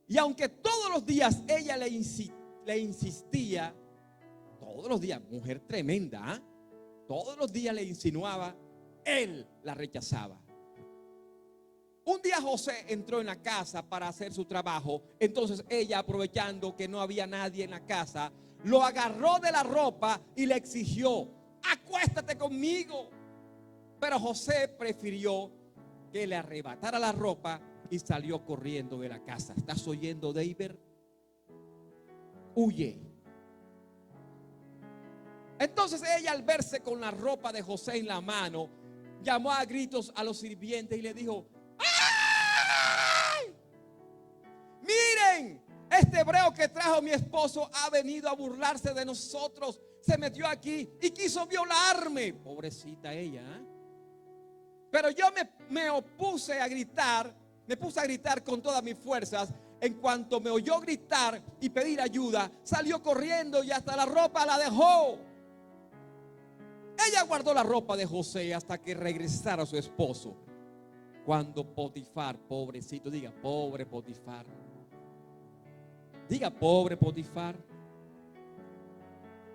Y aunque todos los días ella le insistía, todos los días, mujer tremenda, todos los días le insinuaba, él la rechazaba. Un día José entró en la casa para hacer su trabajo. Entonces ella, aprovechando que no había nadie en la casa, lo agarró de la ropa y le exigió: acuéstate conmigo. Pero José prefirió que le arrebatara la ropa y salió corriendo de la casa. ¿Estás oyendo, David? Huye. Entonces ella, al verse con la ropa de José en la mano, llamó a gritos a los sirvientes y le dijo: ¡ay! Miren, este hebreo que trajo mi esposo ha venido a burlarse de nosotros. Se metió aquí y quiso violarme. Pobrecita ella, Pero yo me opuse a gritar. Me puse a gritar con todas mis fuerzas. En cuanto me oyó gritar y pedir ayuda, salió corriendo y hasta la ropa la dejó. Ella guardó la ropa de José hasta que regresara su esposo. Cuando Potifar, pobrecito, diga pobre Potifar. Diga pobre Potifar.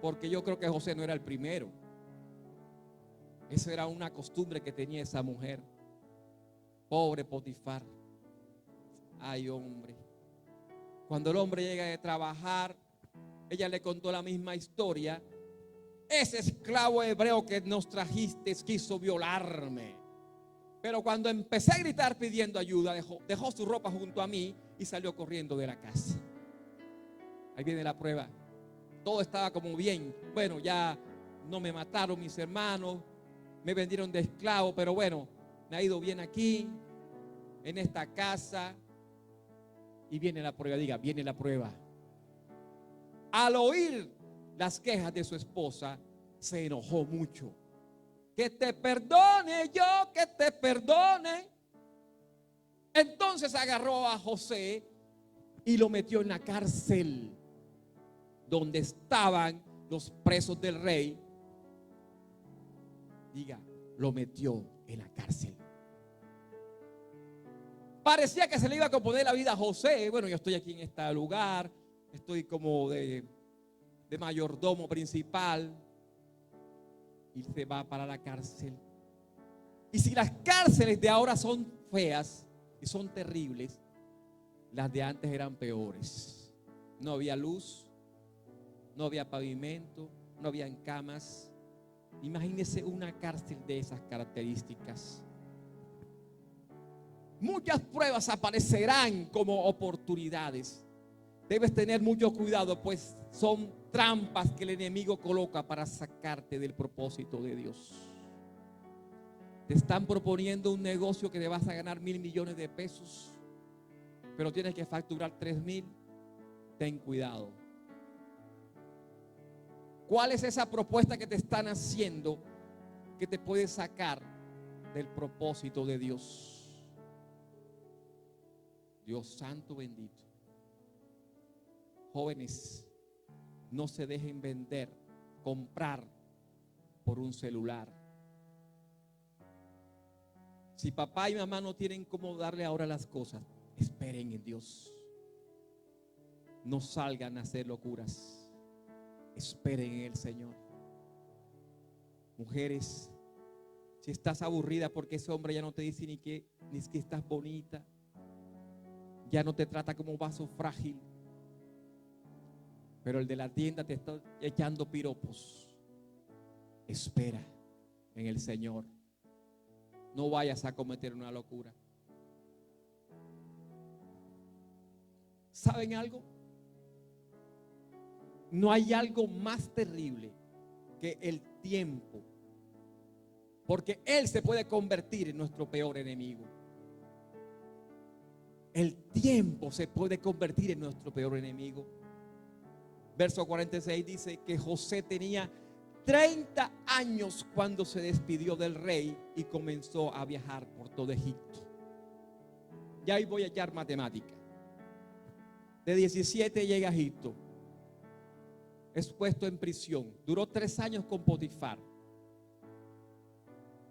Porque yo creo que José no era el primero. Esa era una costumbre que tenía esa mujer. Pobre Potifar. Ay, hombre. Cuando el hombre llega de trabajar ella le contó la misma historia. Ese esclavo hebreo que nos trajiste quiso violarme. Pero cuando empecé a gritar pidiendo ayuda, dejó su ropa junto a mí y salió corriendo de la casa. Ahí viene la prueba. Todo estaba como bien. Bueno, ya no me mataron mis hermanos, me vendieron de esclavo, pero bueno, me ha ido bien aquí, en esta casa. Y viene la prueba, diga, viene la prueba. Al oír las quejas de su esposa, se enojó mucho. Que te perdone yo, que te perdone. Entonces agarró a José y lo metió en la cárcel donde estaban los presos del rey. Diga, lo metió en la cárcel. Parecía que se le iba a componer la vida a José. Bueno, yo estoy aquí en este lugar, estoy como de mayordomo principal, y se va para la cárcel. Y si las cárceles de ahora son feas y son terribles, las de antes eran peores. No había luz, no había pavimento, no habían camas. Imagínese una cárcel de esas características. Muchas pruebas aparecerán como oportunidades. Debes tener mucho cuidado, pues son trampas que el enemigo coloca para sacarte del propósito de Dios. Te están proponiendo un negocio que te vas a ganar 1,000 millones de pesos, pero tienes que facturar 3,000. Ten cuidado. ¿Cuál es esa propuesta que te están haciendo que te puede sacar del propósito de Dios? Dios santo bendito. Jóvenes, no se dejen vender, comprar por un celular. Si papá y mamá no tienen cómo darle ahora las cosas, esperen en Dios. No salgan a hacer locuras. Esperen en el Señor. Mujeres, si estás aburrida porque ese hombre ya no te dice ni que estás bonita, ya no te trata como vaso frágil, pero el de la tienda te está echando piropos, espera en el Señor. No vayas a cometer una locura. ¿Saben algo? No hay algo más terrible que el tiempo, porque él se puede convertir en nuestro peor enemigo. El tiempo se puede convertir en nuestro peor enemigo. Verso 46 dice que José tenía 30 años cuando se despidió del rey y comenzó a viajar por todo Egipto. Ya ahí voy a echar matemática. De 17 llega a Egipto. Es puesto en prisión. Duró 3 años con Potifar.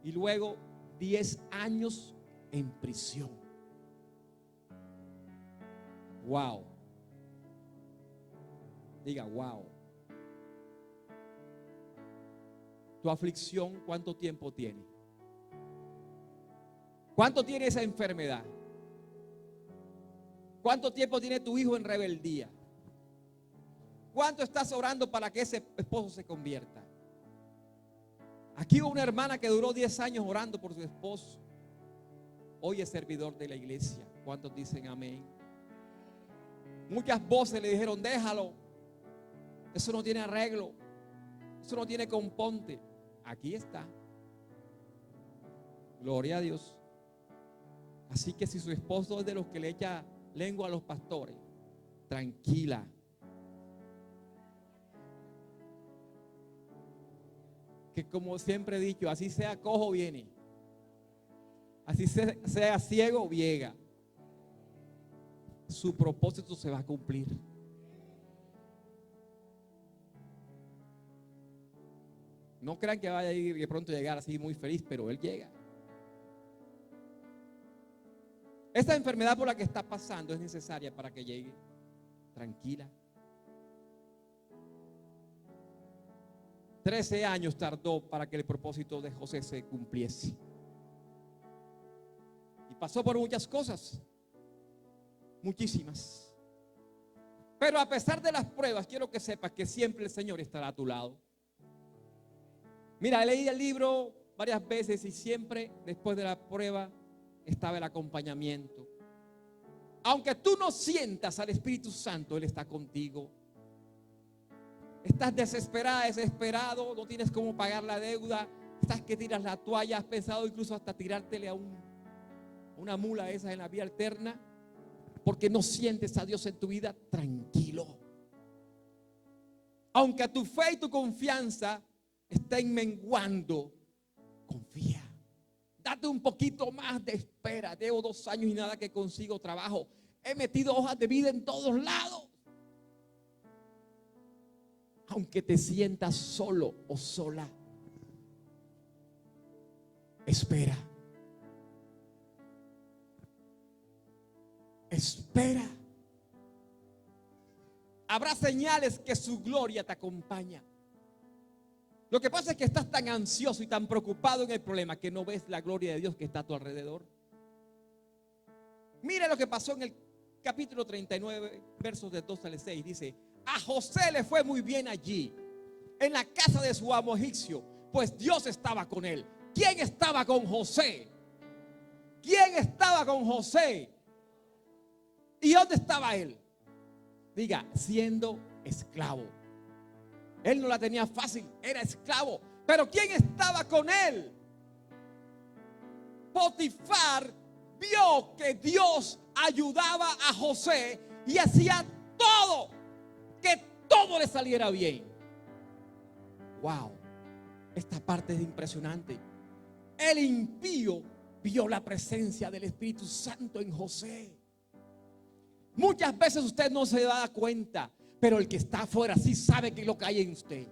Y luego 10 años en prisión. Wow. Diga, wow. Tu aflicción, ¿cuánto tiempo tiene? ¿Cuánto tiene esa enfermedad? ¿Cuánto tiempo tiene tu hijo en rebeldía? ¿Cuánto estás orando para que ese esposo se convierta? Aquí hubo una hermana que duró 10 años orando por su esposo. Hoy es servidor de la iglesia. ¿Cuántos dicen amén? Muchas voces le dijeron, déjalo. Eso no tiene arreglo. Eso no tiene componte. Aquí está. Gloria a Dios. Así que si su esposo es de los que le echa lengua a los pastores, tranquila. Que como siempre he dicho, así sea cojo viene. Así sea ciego llega. Su propósito se va a cumplir. No crean que vaya a ir de pronto llegar así muy feliz, pero él llega. Esta enfermedad por la que está pasando es necesaria para que llegue. Tranquila. 13 años tardó para que el propósito de José se cumpliese. Y pasó por muchas cosas. Muchísimas. Pero a pesar de las pruebas, quiero que sepas que siempre el Señor estará a tu lado. Mira, leí el libro varias veces y siempre después de la prueba estaba el acompañamiento. Aunque tú no sientas al Espíritu Santo, Él está contigo. Estás desesperada, desesperado, no tienes cómo pagar la deuda, estás que tiras la toalla, has pensado incluso hasta tirártele a una mula esa en la vía alterna, porque no sientes a Dios en tu vida. Tranquilo. Aunque tu fe y tu confianza estén menguando, confía. Date un poquito más de espera. Llevo 2 años y nada que consigo trabajo. He metido hojas de vida en todos lados. Aunque te sientas solo o sola, espera. Espera. Habrá señales que su gloria te acompaña. Lo que pasa es que estás tan ansioso y tan preocupado en el problema que no ves la gloria de Dios que está a tu alrededor. Mira lo que pasó en el capítulo 39, versos de 2 al 6. Dice: a José le fue muy bien allí, en la casa de su amo egipcio, pues Dios estaba con él. ¿Quién estaba con José? ¿Quién estaba con José? ¿Y dónde estaba él? Diga, siendo esclavo. Él no la tenía fácil, era esclavo. Pero ¿quién estaba con él? Potifar vio que Dios ayudaba a José y hacía todo, que todo le saliera bien. Wow, esta parte es impresionante. El impío vio la presencia del Espíritu Santo en José. Muchas veces usted no se da cuenta, pero el que está afuera sí sabe que es lo que hay en usted.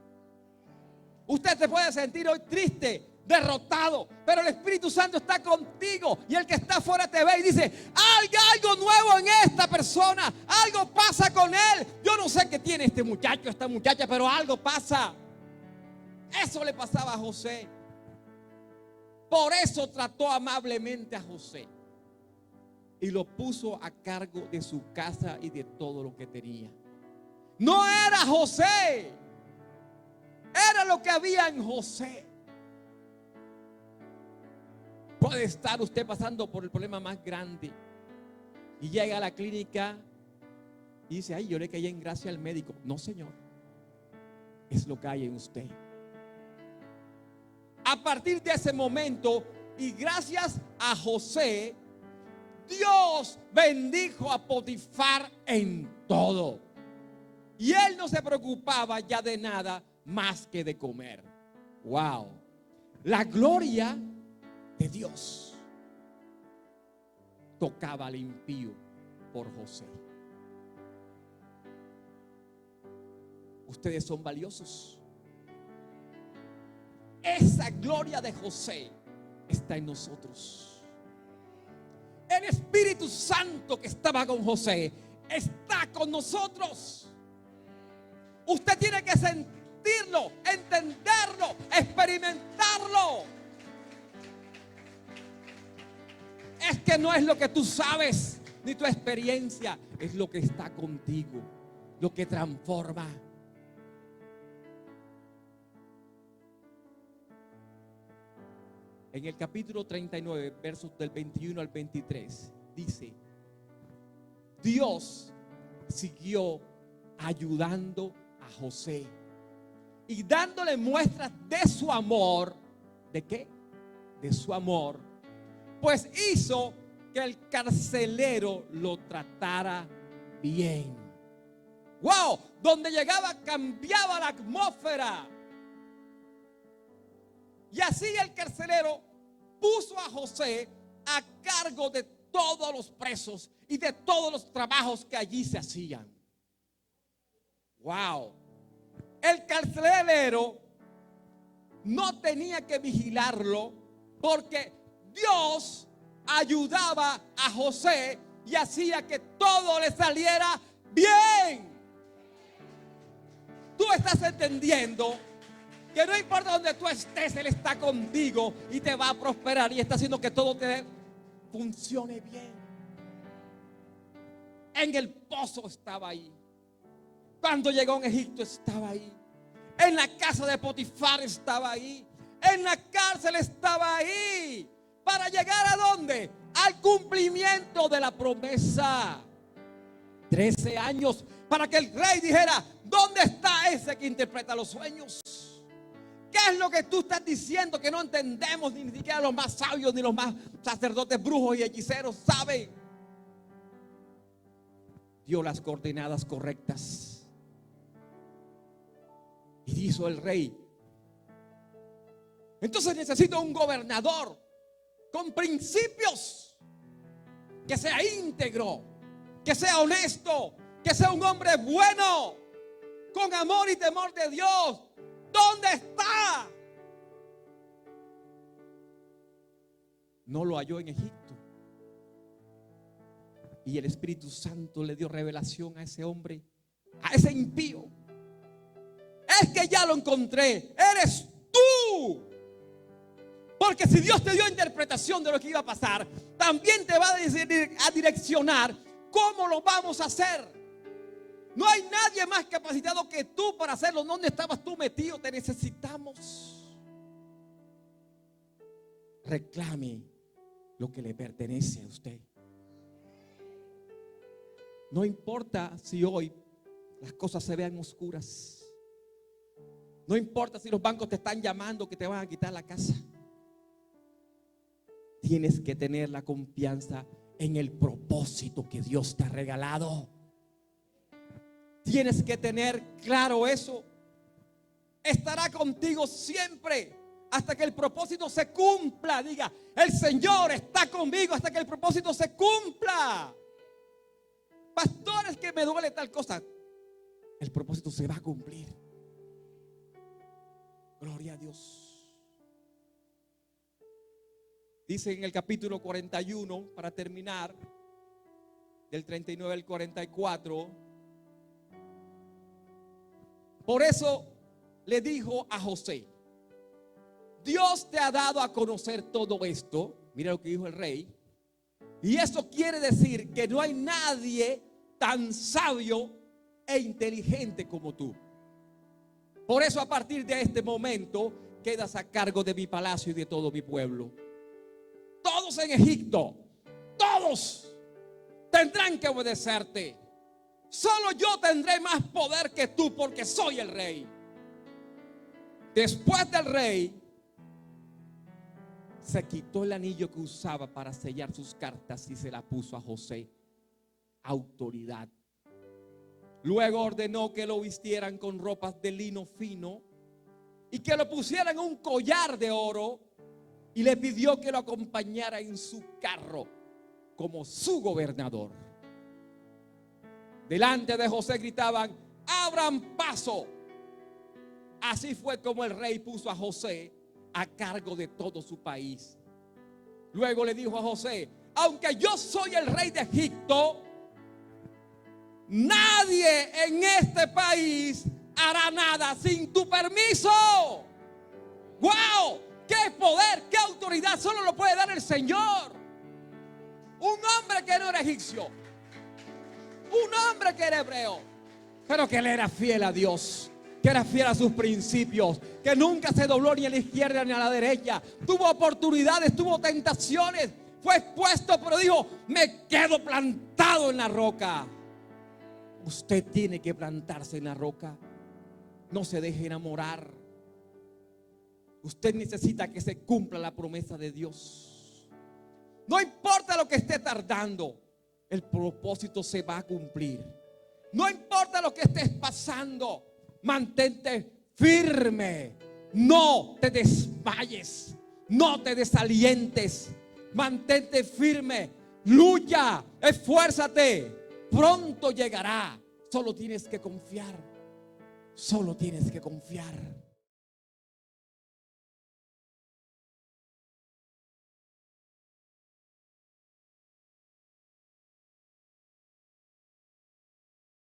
Usted se puede sentir hoy triste, derrotado, pero el Espíritu Santo está contigo y el que está afuera te ve y dice: algo nuevo en esta persona, algo pasa con él. Yo no sé qué tiene este muchacho, esta muchacha, pero algo pasa. Eso le pasaba a José. Por eso trató amablemente a José y lo puso a cargo de su casa y de todo lo que tenía. No era José, era lo que había en José. Puede estar usted pasando por el problema más grande y llega a la clínica y dice: ay, yo le caí en gracia al médico. No, señor, es lo que hay en usted. A partir de ese momento y gracias a José, Dios bendijo a Potifar en todo. Y él no se preocupaba ya de nada más que de comer. Wow. La gloria de Dios tocaba al impío por José. Ustedes son valiosos. Esa gloria de José está en nosotros. El Espíritu Santo que estaba con José está con nosotros. Usted tiene que sentirlo, entenderlo, experimentarlo. Es que no es lo que tú sabes ni tu experiencia, es lo que está contigo, lo que transforma. En el capítulo 39, versos del 21 al 23, dice: Dios siguió ayudando a José y dándole muestras de su amor. ¿De qué? De su amor. Pues hizo que el carcelero lo tratara bien. ¡Wow! Donde llegaba cambiaba la atmósfera. Y así el carcelero puso a José a cargo de todos los presos y de todos los trabajos que allí se hacían. ¡Wow! El carcelero no tenía que vigilarlo porque Dios ayudaba a José y hacía que todo le saliera bien. Tú estás entendiendo que no importa donde tú estés, Él está contigo y te va a prosperar y está haciendo que todo te funcione bien. En el pozo estaba ahí. Cuando llegó en Egipto estaba ahí. En la casa de Potifar estaba ahí. En la cárcel estaba ahí. ¿Para llegar a dónde? Al cumplimiento de la promesa. 13 años para que el rey dijera: ¿dónde está ese que interpreta los sueños? ¿Qué es lo que tú estás diciendo que no entendemos? Ni siquiera los más sabios ni los más sacerdotes, brujos y hechiceros saben. Dio las coordenadas correctas. Y dijo el rey: entonces necesito un gobernador con principios, que sea íntegro, que sea honesto, que sea un hombre bueno, con amor y temor de Dios. ¿Dónde está? No lo halló en Egipto. Y el Espíritu Santo le dio revelación a ese hombre, a ese impío. Es que ya lo encontré. Eres tú. Porque si Dios te dio interpretación de lo que iba a pasar, también te va a direccionar cómo lo vamos a hacer. No hay nadie más capacitado que tú para hacerlo. ¿Dónde estabas tú metido? Te necesitamos. Reclame lo que le pertenece a usted. No importa si hoy las cosas se vean oscuras. No importa si los bancos te están llamando que te van a quitar la casa. Tienes que tener la confianza en el propósito que Dios te ha regalado. Tienes que tener claro eso. Estará contigo siempre hasta que el propósito se cumpla. Diga: el Señor está conmigo hasta que el propósito se cumpla. Pastores, que me duele tal cosa. El propósito se va a cumplir. Gloria a Dios. Dice en el capítulo 41, para terminar, del 39 al 44. Por eso le dijo a José: Dios te ha dado a conocer todo esto. Mira lo que dijo el rey. Y eso quiere decir que no hay nadie tan sabio e inteligente como tú. Por eso a partir de este momento quedas a cargo de mi palacio y de todo mi pueblo. Todos en Egipto, todos tendrán que obedecerte. Solo yo tendré más poder que tú, porque soy el rey. Después del rey, se quitó el anillo que usaba para sellar sus cartas y se la puso a José. Autoridad. Luego ordenó que lo vistieran con ropas de lino fino y que lo pusieran un collar de oro, y le pidió que lo acompañara en su carro como su gobernador. Delante de José gritaban: abran paso. Así fue como el rey puso a José a cargo de todo su país. Luego le dijo a José: aunque yo soy el rey de Egipto, nadie en este país hará nada sin tu permiso. ¡Wow! ¡Qué poder! ¡Qué autoridad! Solo lo puede dar el Señor. Un hombre que no era egipcio, un hombre que era hebreo, pero que él era fiel a Dios, que era fiel a sus principios, que nunca se dobló ni a la izquierda ni a la derecha. Tuvo oportunidades, tuvo tentaciones, fue expuesto, pero dijo: me quedo plantado en la roca. Usted tiene que plantarse en la roca. No se deje enamorar. Usted necesita que se cumpla la promesa de Dios. No importa lo que esté tardando, el propósito se va a cumplir. No importa lo que estés pasando, mantente firme. No te desmayes, no te desalientes. Mantente firme, lucha, esfuérzate. Pronto llegará. Solo tienes que confiar. Solo tienes que confiar.